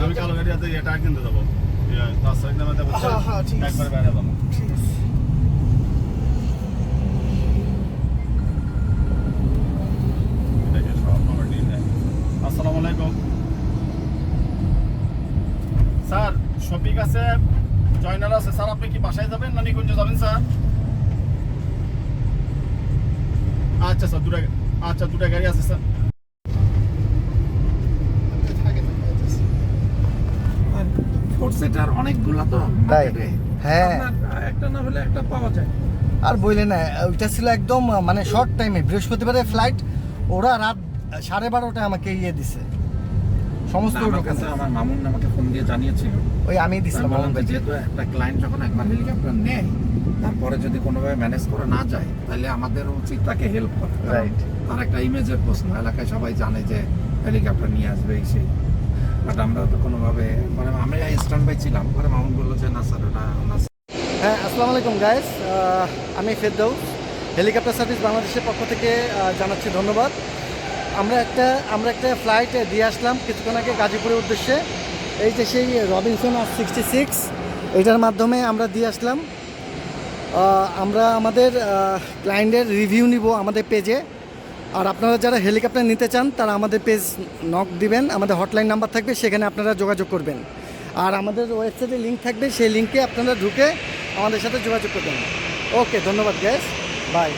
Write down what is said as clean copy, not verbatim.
আমি কালো গাড়িতে এটা কিনতে যাবো তার সাইড নামে দেবো একবার বেড়ে যাবো ঠিক আছে। আসসালামু আলাইকুম স্যার শপিং আছে জয়নাল আছে স্যার আপনি কি বাসায় যাবেন না নিকুঞ্জ যাবেন স্যার আচ্ছা স্যার দুটা গাড়ি আছে স্যার আর ফোর সিটার অনেকগুলো তো মার্কেটে। হ্যাঁ। আপনার একটা না হলে একটা পাওয়া যায়। আর বললে না ওইটা ছিল একদম মানে শর্ট টাইমে বৃহস্পতিবারের ফ্লাইট ওরা রাত 12:30টায় আমাকে দিছে সমস্ত আমার কাছে আমার মামুন আমাকে ফোন দিয়ে জানিয়েছিল। ওই আমি দিছিলাম বললাম যে যেহেতু একটা ক্লায়েন্ট যখন একবার হেলিকপ্টার নেয় তারপরে যদি কোনোভাবে ম্যানেজ করে না যায় তাহলে আমাদের উচিত তাকে হেল্প করা। Right. তার একটা ইমেজের প্রশ্ন, এলাকায় সবাই জানে যে হেলিকপ্টার নিয়ে আসবে এই সেই, বাট আমরা তো কোনোভাবে মানে আমি স্ট্যান্ড বাই ছিলাম। পরে মামুন বললো যে না স্যার ওটা না। হ্যাঁ, আসসালামু আলাইকুম গাইস, আমি ফেরদৌস হেলিকপ্টার সার্ভিস বাংলাদেশের পক্ষ থেকে জানাচ্ছি ধন্যবাদ। আমরা একটা ফ্লাইট দিয়ে আসলাম কিছুক্ষণ আগে গাজীপুরের উদ্দেশ্যে। এই যে সেই রবিনসন R66 এটার মাধ্যমে আমরা দিয়ে আসলাম। আমরা আমাদের ক্লায়েন্টের রিভিউ নিব আমাদের পেজে। আর আপনারা যারা হেলিকপ্টার নিতে চান তারা আমাদের পেজ নক দিবেন, আমাদের হটলাইন নাম্বার থাকবে, সেখানে আপনারা যোগাযোগ করবেন। আর আমাদের ওয়েবসাইটে লিঙ্ক থাকবে, সেই লিঙ্কে আপনারা ঢুকে আমাদের সাথে যোগাযোগ করবেন। ওকে, ধন্যবাদ গ্যাস, বাই।